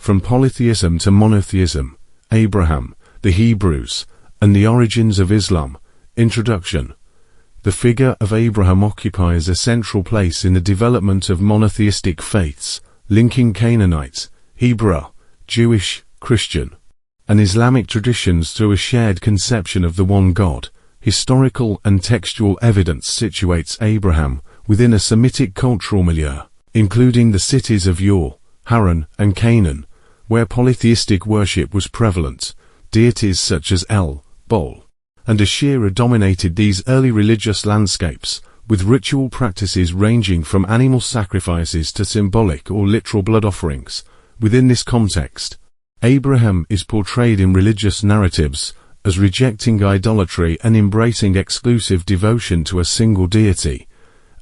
From Polytheism to Monotheism, Abraham, the Hebrews, and the Origins of Islam. Introduction. The figure of Abraham occupies a central place in the development of monotheistic faiths, linking Canaanite, Hebrew, Jewish, Christian, and Islamic traditions through a shared conception of the one God. Historical and textual evidence situates Abraham within a Semitic cultural milieu, including the cities of Ur, Haran, and Canaan, where polytheistic worship was prevalent. Deities such as El, Baal, and Asherah dominated these early religious landscapes, with ritual practices ranging from animal sacrifices to symbolic or literal blood offerings. Within this context, Abraham is portrayed in religious narratives as rejecting idolatry and embracing exclusive devotion to a single deity,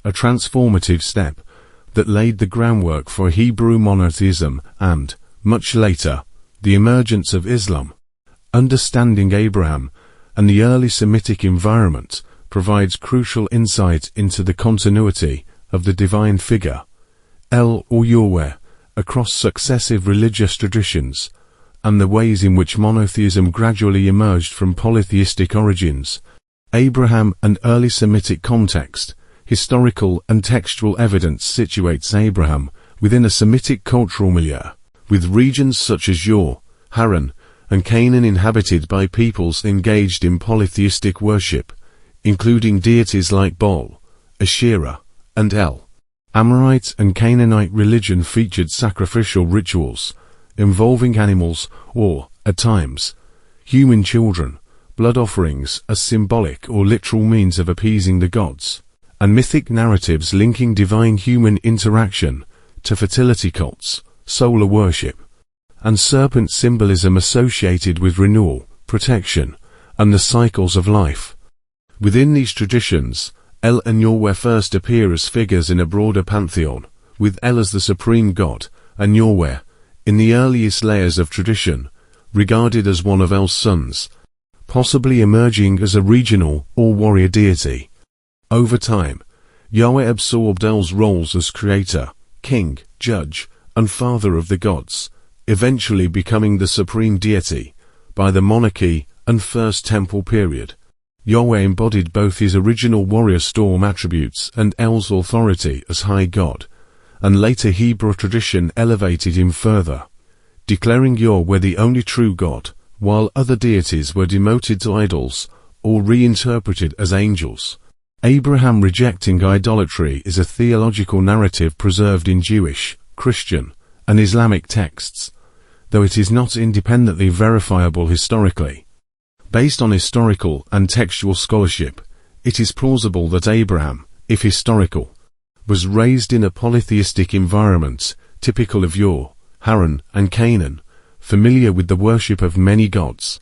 a transformative step that laid the groundwork for Hebrew monotheism and, much later, the emergence of Islam. Understanding Abraham and the early Semitic environment provides crucial insight into the continuity of the divine figure, El or Yahweh, across successive religious traditions, and the ways in which monotheism gradually emerged from polytheistic origins. Abraham and early Semitic context. Historical and textual evidence situates Abraham within a Semitic cultural milieu, with regions such as Ur, Haran, and Canaan inhabited by peoples engaged in polytheistic worship, including deities like Baal, Asherah, and El. Amorite and Canaanite religion featured sacrificial rituals, involving animals or, at times, human children, blood offerings as symbolic or literal means of appeasing the gods, and mythic narratives linking divine-human interaction to fertility cults, solar worship, and serpent symbolism associated with renewal, protection, and the cycles of life. Within these traditions, El and Yahweh first appear as figures in a broader pantheon, with El as the supreme god, and Yahweh, in the earliest layers of tradition, regarded as one of El's sons, possibly emerging as a regional or warrior deity. Over time, Yahweh absorbed El's roles as creator, king, judge, and father of the gods, eventually becoming the supreme deity. By the monarchy and First Temple period, Yahweh embodied both his original warrior storm attributes and El's authority as high god, and later Hebrew tradition elevated him further, declaring Yahweh the only true God, while other deities were demoted to idols or reinterpreted as angels. Abraham rejecting idolatry is a theological narrative preserved in Jewish, Christian, and Islamic texts, though it is not independently verifiable historically. Based on historical and textual scholarship, it is plausible that Abraham, if historical, was raised in a polytheistic environment typical of Ur, Haran, and Canaan, familiar with the worship of many gods.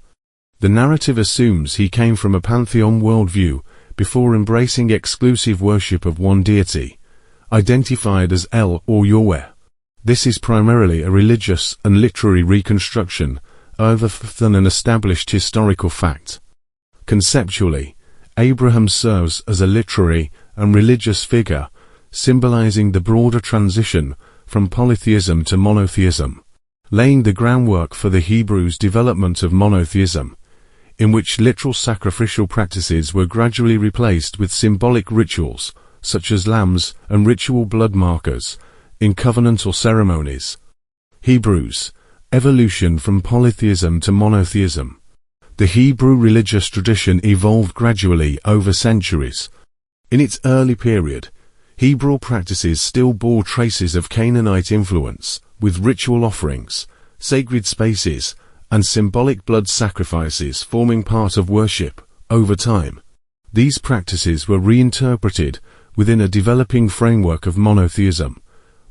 The narrative assumes he came from a pantheon worldview before embracing exclusive worship of one deity, identified as El or Yahweh. This is primarily a religious and literary reconstruction, rather than an established historical fact. Conceptually, Abraham serves as a literary and religious figure, symbolizing the broader transition from polytheism to monotheism, laying the groundwork for the Hebrews' development of monotheism, in which literal sacrificial practices were gradually replaced with symbolic rituals, such as lambs and ritual blood markers, in covenantal ceremonies. Hebrews, evolution from polytheism to monotheism. The Hebrew religious tradition evolved gradually over centuries. In its early period, Hebrew practices still bore traces of Canaanite influence, with ritual offerings, sacred spaces, and symbolic blood sacrifices forming part of worship. Over time, these practices were reinterpreted within a developing framework of monotheism.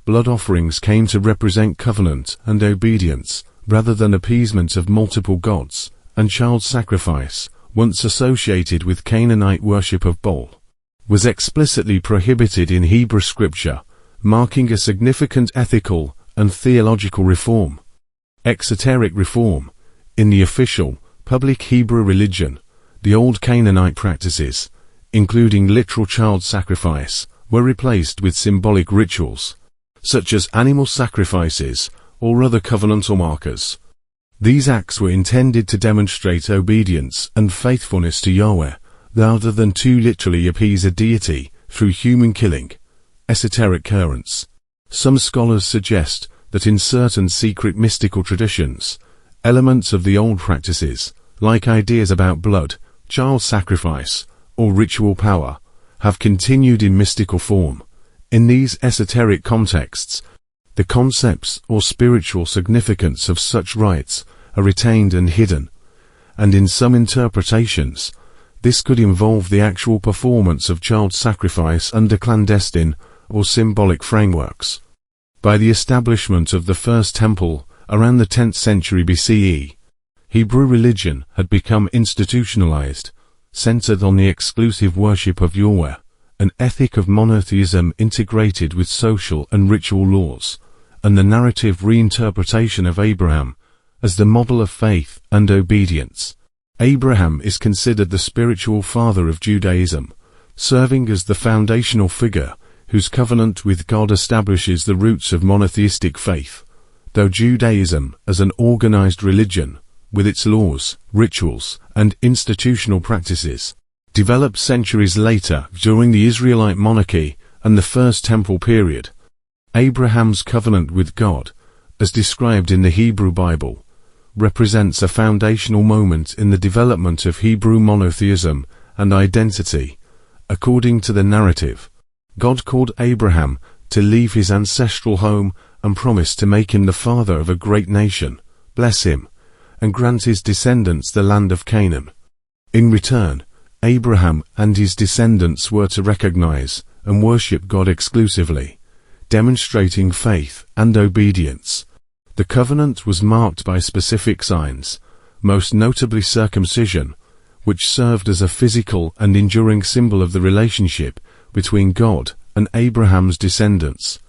Blood offerings came to represent covenant and obedience, rather than appeasement of multiple gods, and child sacrifice, once associated with Canaanite worship of Baal, was explicitly prohibited in Hebrew scripture, marking a significant ethical and theological reform. Exoteric reform. In the official, public Hebrew religion, the old Canaanite practices, including literal child sacrifice, were replaced with symbolic rituals, such as animal sacrifices or other covenantal markers. These acts were intended to demonstrate obedience and faithfulness to Yahweh, rather than to literally appease a deity through human killing. Esoteric currents. Some scholars suggest that in certain secret mystical traditions, elements of the old practices, like ideas about blood, child sacrifice, or ritual power, have continued in mystical form. In these esoteric contexts, the concepts or spiritual significance of such rites are retained and hidden, and in some interpretations, this could involve the actual performance of child sacrifice under clandestine or symbolic frameworks. By the establishment of the first temple around the 10th century BCE, Hebrew religion had become institutionalized, centered on the exclusive worship of Yahweh, an ethic of monotheism integrated with social and ritual laws, and the narrative reinterpretation of Abraham as the model of faith and obedience. Abraham is considered the spiritual father of Judaism, serving as the foundational figure whose covenant with God establishes the roots of monotheistic faith, though Judaism as an organized religion, with its laws, rituals, and institutional practices, developed centuries later during the Israelite monarchy and the First Temple period. Abraham's covenant with God, as described in the Hebrew Bible, represents a foundational moment in the development of Hebrew monotheism and identity. According to the narrative, God called Abraham to leave his ancestral home and promised to make him the father of a great nation, bless him, and grant his descendants the land of Canaan. In return, Abraham and his descendants were to recognize and worship God exclusively, demonstrating faith and obedience. The covenant was marked by specific signs, most notably circumcision, which served as a physical and enduring symbol of the relationship between God and Abraham's descendants.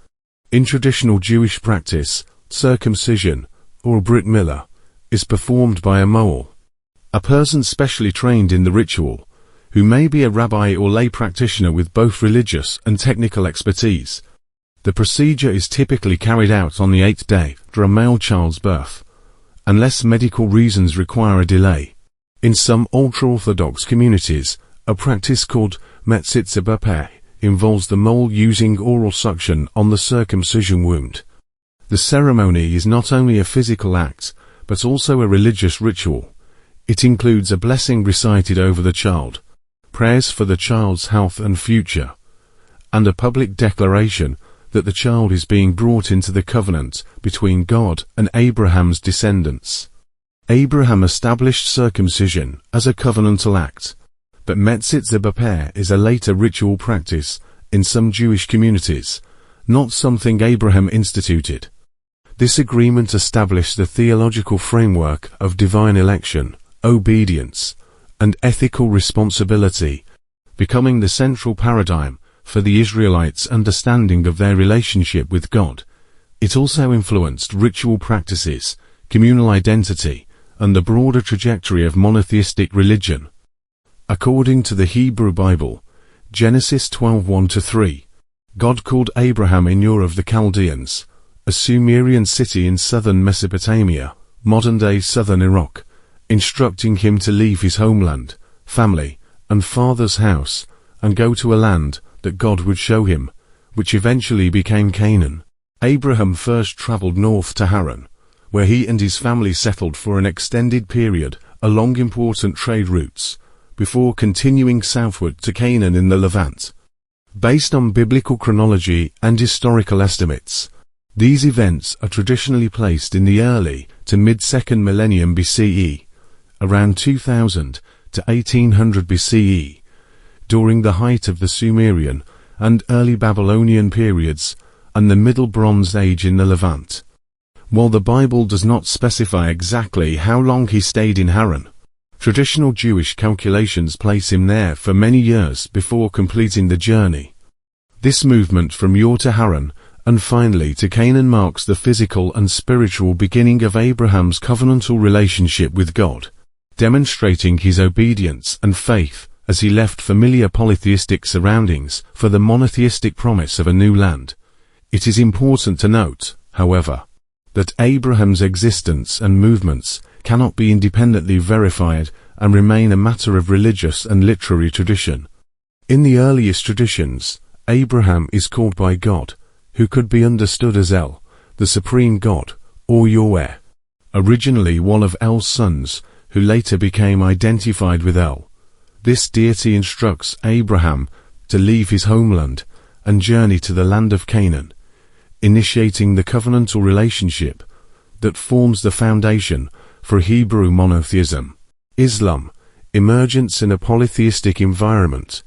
In traditional Jewish practice, circumcision, or brit milah, is performed by a mohel, a person specially trained in the ritual, who may be a rabbi or lay practitioner with both religious and technical expertise. The procedure is typically carried out on the 8th day after a male child's birth, unless medical reasons require a delay. In some ultra-Orthodox communities, a practice called 𝗧𝗿𝗱𝗏𝗂𝗃 involves the mole using oral suction on the circumcision wound. The ceremony is not only a physical act, but also a religious ritual. It includes a blessing recited over the child, prayers for the child's health and future, and a public declaration that the child is being brought into the covenant between God and Abraham's descendants. Abraham established circumcision as a covenantal act, but 𝗧𝗿𝗱𝗏𝗃 is a later ritual practice in some Jewish communities, not something Abraham instituted. This agreement established the theological framework of divine election, obedience, and ethical responsibility, becoming the central paradigm for the Israelites' understanding of their relationship with God. It also influenced ritual practices, communal identity, and the broader trajectory of monotheistic religion. According to the Hebrew Bible, Genesis 12:1-3, God called Abraham in Ur of the Chaldeans, a Sumerian city in southern Mesopotamia, modern-day southern Iraq, instructing him to leave his homeland, family, and father's house, and go to a land that God would show him, which eventually became Canaan. Abraham first traveled north to Haran, where he and his family settled for an extended period along important trade routes, before continuing southward to Canaan in the Levant. Based on biblical chronology and historical estimates, these events are traditionally placed in the early to mid-2nd millennium BCE, around 2000 to 1800 BCE, during the height of the Sumerian and early Babylonian periods and the Middle Bronze Age in the Levant. While the Bible does not specify exactly how long he stayed in Haran, traditional Jewish calculations place him there for many years before completing the journey. This movement from Ur to Haran and finally to Canaan marks the physical and spiritual beginning of Abraham's covenantal relationship with God, demonstrating his obedience and faith as he left familiar polytheistic surroundings for the monotheistic promise of a new land. It is important to note, however, that Abraham's existence and movements cannot be independently verified and remain a matter of religious and literary tradition. In the earliest traditions, Abraham is called by God, who could be understood as El, the supreme God, or Yahweh, originally one of El's sons, who later became identified with El. This deity instructs Abraham to leave his homeland and journey to the land of Canaan, initiating the covenantal relationship that forms the foundation for Hebrew monotheism. Islam, emergence in a polytheistic environment.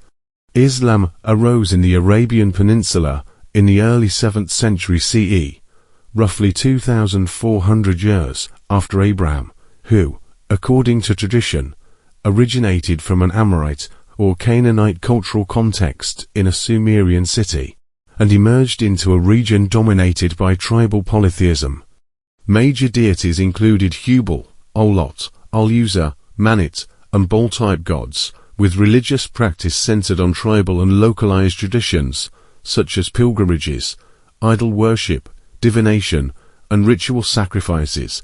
Islam arose in the Arabian Peninsula in the early 7th century CE, roughly 2,400 years after Abraham, who, according to tradition, originated from an Amorite or Canaanite cultural context in a Sumerian city, and emerged into a region dominated by tribal polytheism. Major deities included 𝗧𝗆𝗶𝗁, Olot, Al-Uzzah, Manit, and Baal-type gods, with religious practice centered on tribal and localized traditions, such as pilgrimages, idol worship, divination, and ritual sacrifices.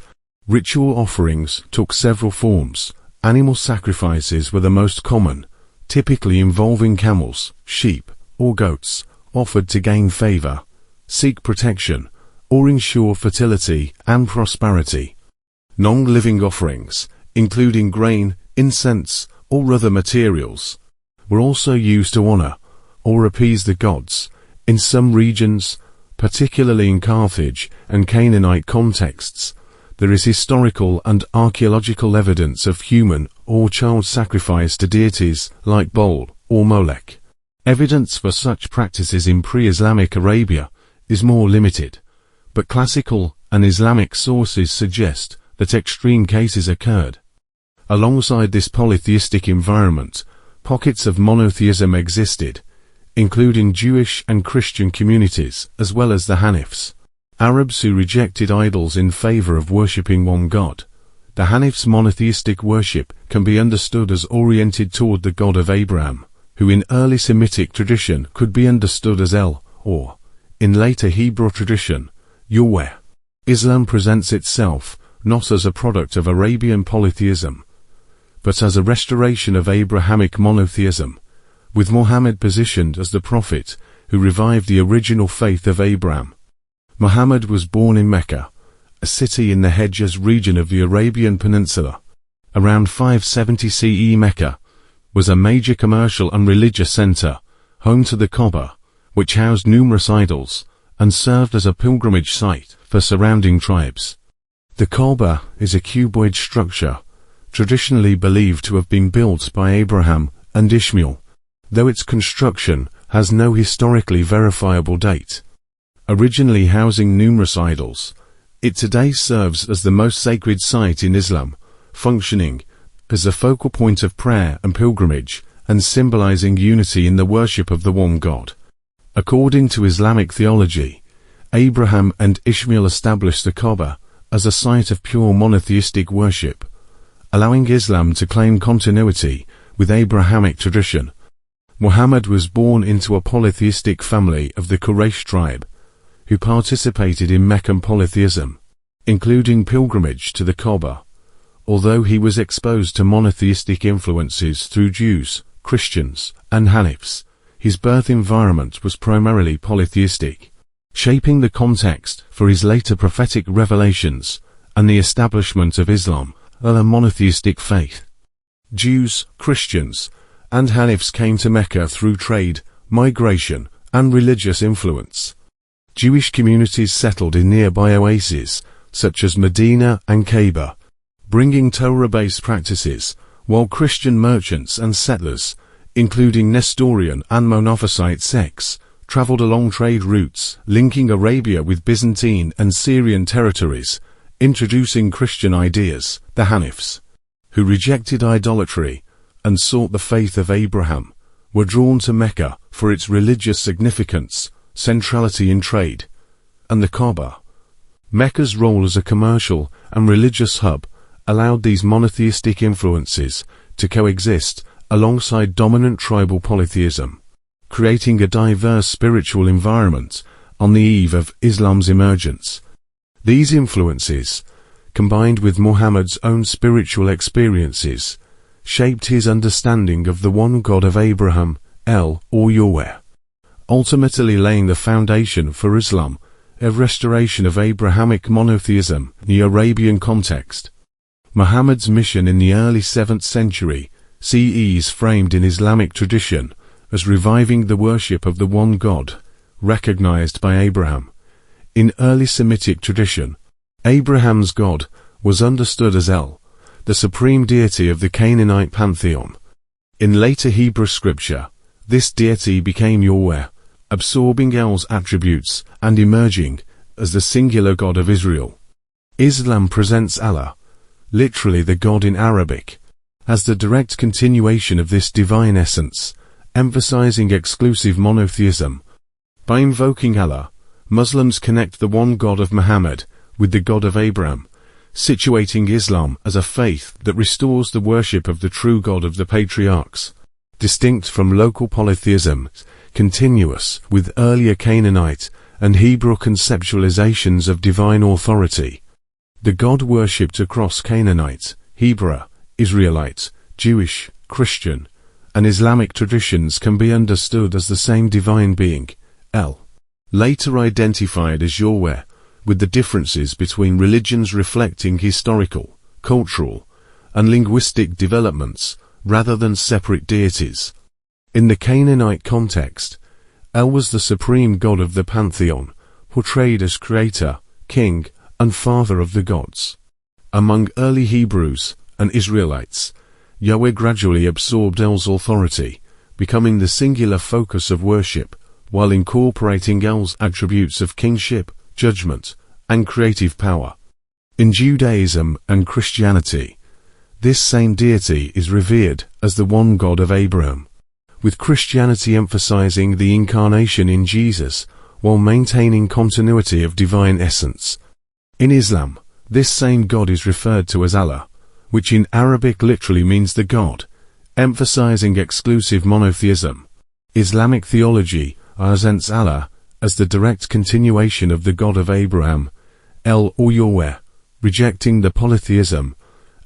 Ritual offerings took several forms. Animal sacrifices were the most common, typically involving camels, sheep, or goats, offered to gain favor, seek protection, or ensure fertility and prosperity. Non-living offerings, including grain, incense, or other materials, were also used to honor or appease the gods. In some regions, particularly in Carthage and Canaanite contexts, there is historical and archaeological evidence of human or child sacrifice to deities like Baal or Molech. Evidence for such practices in pre-Islamic Arabia is more limited, but classical and Islamic sources suggest that extreme cases occurred. Alongside this polytheistic environment, pockets of monotheism existed, including Jewish and Christian communities, as well as the Hanifs, Arabs who rejected idols in favor of worshipping one God. The Hanifs' monotheistic worship can be understood as oriented toward the God of Abraham, who in early Semitic tradition could be understood as El, or, in later Hebrew tradition, Yahweh. Islam presents itself not as a product of Arabian polytheism, but as a restoration of Abrahamic monotheism, with Muhammad positioned as the prophet who revived the original faith of Abraham. Muhammad was born in Mecca, a city in the Hejaz region of the Arabian Peninsula. Around 570 CE, Mecca was a major commercial and religious center, home to the Kaaba, which housed numerous idols, and served as a pilgrimage site for surrounding tribes. The Kaaba is a cuboid structure, traditionally believed to have been built by Abraham and Ishmael, though its construction has no historically verifiable date. Originally housing numerous idols, it today serves as the most sacred site in Islam, functioning as a focal point of prayer and pilgrimage, and symbolizing unity in the worship of the one God. According to Islamic theology, Abraham and Ishmael established the Kaaba as a site of pure monotheistic worship, allowing Islam to claim continuity with Abrahamic tradition. Muhammad was born into a polytheistic family of the Quraysh tribe, who participated in Meccan polytheism, including pilgrimage to the Kaaba. Although he was exposed to monotheistic influences through Jews, Christians, and Hanifs, his birth environment was primarily polytheistic, shaping the context for his later prophetic revelations and the establishment of Islam, a monotheistic faith. Jews, Christians, and Hanifs came to Mecca through trade, migration, and religious influence. Jewish communities settled in nearby oases, such as Medina and Kaaba, bringing Torah-based practices, while Christian merchants and settlers, including Nestorian and Monophysite sects, traveled along trade routes linking Arabia with Byzantine and Syrian territories, introducing Christian ideas. The Hanifs, who rejected idolatry and sought the faith of Abraham, were drawn to Mecca for its religious significance, centrality in trade, and the Kaaba. Mecca's role as a commercial and religious hub allowed these monotheistic influences to coexist alongside dominant tribal polytheism, creating a diverse spiritual environment on the eve of Islam's emergence. These influences, combined with Muhammad's own spiritual experiences, shaped his understanding of the one God of Abraham, El or Yahweh, ultimately laying the foundation for Islam, a restoration of Abrahamic monotheism in the Arabian context. Muhammad's mission in the early 7th century CE is framed in Islamic tradition as reviving the worship of the one God, recognized by Abraham. In early Semitic tradition, Abraham's God was understood as El, the supreme deity of the Canaanite pantheon. In later Hebrew scripture, this deity became Yahweh, absorbing El's attributes and emerging as the singular God of Israel. Islam presents Allah, literally the God in Arabic, as the direct continuation of this divine essence, emphasizing exclusive monotheism. By invoking Allah, Muslims connect the one God of Muhammad with the God of Abraham, situating Islam as a faith that restores the worship of the true God of the patriarchs, distinct from local polytheism, continuous with earlier Canaanite and Hebrew conceptualizations of divine authority. The God worshipped across Canaanite, Hebrew, Israelite, Jewish, Christian, and Islamic traditions can be understood as the same divine being, El, later identified as Yahweh, with the differences between religions reflecting historical, cultural, and linguistic developments rather than separate deities. In the Canaanite context, El was the supreme god of the pantheon, portrayed as creator, king, and father of the gods. Among early Hebrews and Israelites, Yahweh gradually absorbed El's authority, becoming the singular focus of worship, while incorporating El's attributes of kingship, judgment, and creative power. In Judaism and Christianity, this same deity is revered as the one God of Abraham, with Christianity emphasizing the incarnation in Jesus while maintaining continuity of divine essence. In Islam, this same God is referred to as Allah, which in Arabic literally means the God, emphasizing exclusive monotheism. Islamic theology presents Allah as the direct continuation of the God of Abraham, El or Yahweh, rejecting the polytheism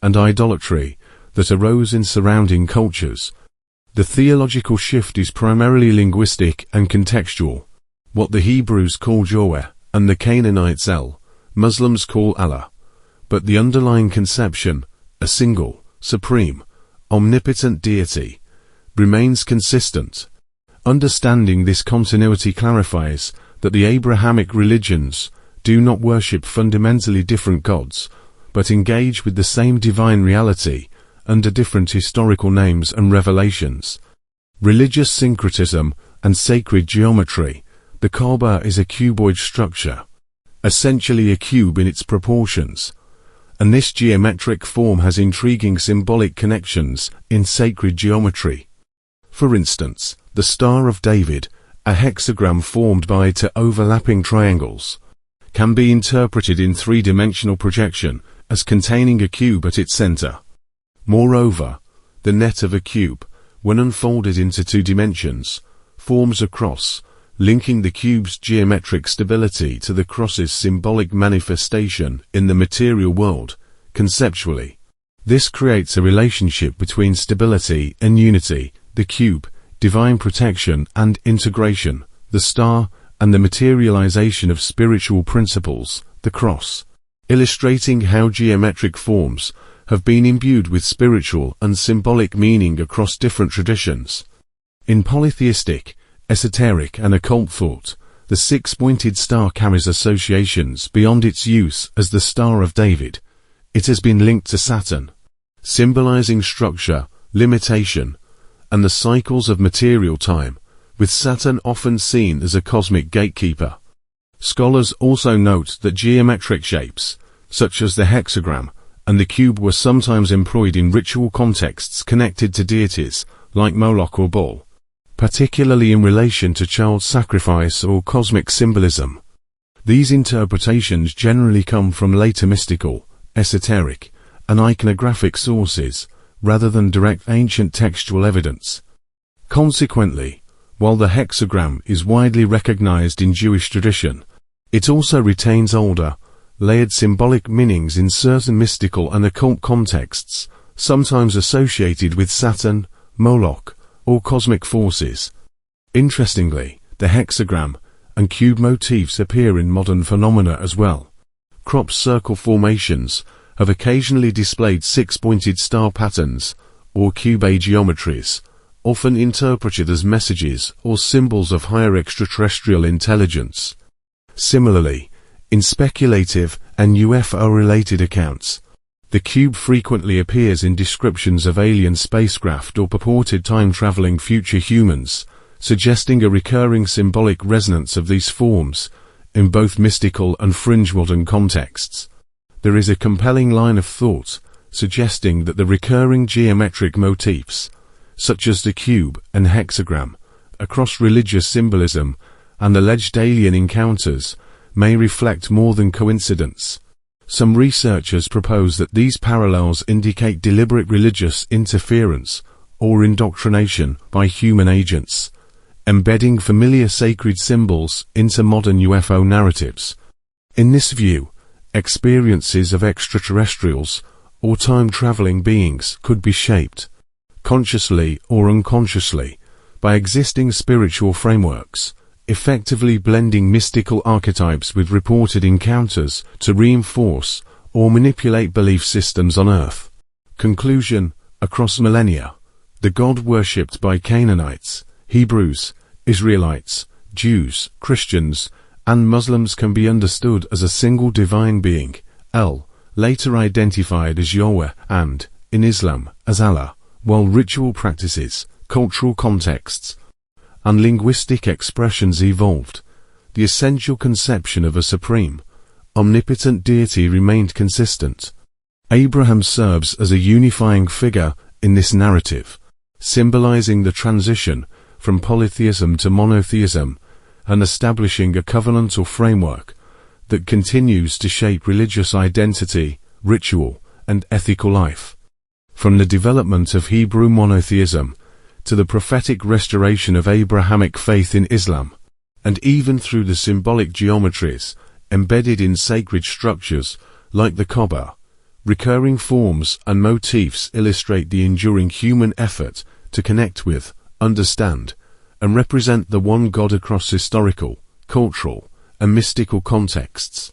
and idolatry that arose in surrounding cultures. The theological shift is primarily linguistic and contextual. What the Hebrews called Yahweh and the Canaanites El, Muslims call Allah. But the underlying conception, a single, supreme, omnipotent deity, remains consistent. Understanding this continuity clarifies that the Abrahamic religions do not worship fundamentally different gods, but engage with the same divine reality under different historical names and revelations. Religious syncretism and sacred geometry. The Kaaba is a cuboid structure, essentially a cube in its proportions, and this geometric form has intriguing symbolic connections in sacred geometry. For instance, the Star of David, a hexagram formed by two overlapping triangles, can be interpreted in three-dimensional projection as containing a cube at its center. Moreover, the net of a cube, when unfolded into 2 dimensions, forms a cross, linking the cube's geometric stability to the cross's symbolic manifestation in the material world. Conceptually, this creates a relationship between stability and unity, the cube, divine protection and integration, the star, and the materialization of spiritual principles, the cross, illustrating how geometric forms have been imbued with spiritual and symbolic meaning across different traditions. In polytheistic, esoteric and occult thought, the 6-pointed star carries associations beyond its use as the Star of David. It has been linked to Saturn, symbolizing structure, limitation, and the cycles of material time, with Saturn often seen as a cosmic gatekeeper. Scholars also note that geometric shapes, such as the hexagram and the cube, were sometimes employed in ritual contexts connected to deities, like Moloch or Baal, particularly in relation to child sacrifice or cosmic symbolism. These interpretations generally come from later mystical, esoteric, and iconographic sources, rather than direct ancient textual evidence. Consequently, while the hexagram is widely recognized in Jewish tradition, it also retains older, layered symbolic meanings in certain mystical and occult contexts, sometimes associated with Saturn, Moloch, or cosmic forces. Interestingly, the hexagram and cube motifs appear in modern phenomena as well. Crop circle formations have occasionally displayed six-pointed star patterns, or cube geometries, often interpreted as messages or symbols of higher extraterrestrial intelligence. Similarly, in speculative and UFO-related accounts, the cube frequently appears in descriptions of alien spacecraft or purported time-traveling future humans, suggesting a recurring symbolic resonance of these forms in both mystical and fringe modern contexts. There is a compelling line of thought suggesting that the recurring geometric motifs, such as the cube and hexagram, across religious symbolism and alleged alien encounters, may reflect more than coincidence. Some researchers propose that these parallels indicate deliberate religious interference or indoctrination by human agents, embedding familiar sacred symbols into modern UFO narratives. In this view, experiences of extraterrestrials or time-traveling beings could be shaped, consciously or unconsciously, by existing spiritual frameworks, effectively blending mystical archetypes with reported encounters to reinforce or manipulate belief systems on Earth. Conclusion: across millennia, the God worshipped by Canaanites, Hebrews, Israelites, Jews, Christians, and Muslims can be understood as a single divine being, El, later identified as Yahweh and, in Islam, as Allah, while ritual practices, cultural contexts, and linguistic expressions evolved. The essential conception of a supreme, omnipotent deity remained consistent. Abraham serves as a unifying figure in this narrative, symbolizing the transition from polytheism to monotheism and establishing a covenantal framework that continues to shape religious identity, ritual, and ethical life. From the development of Hebrew monotheism to the prophetic restoration of Abrahamic faith in Islam, and even through the symbolic geometries embedded in sacred structures like the Kaaba, recurring forms and motifs illustrate the enduring human effort to connect with, understand, and represent the one God across historical, cultural, and mystical contexts.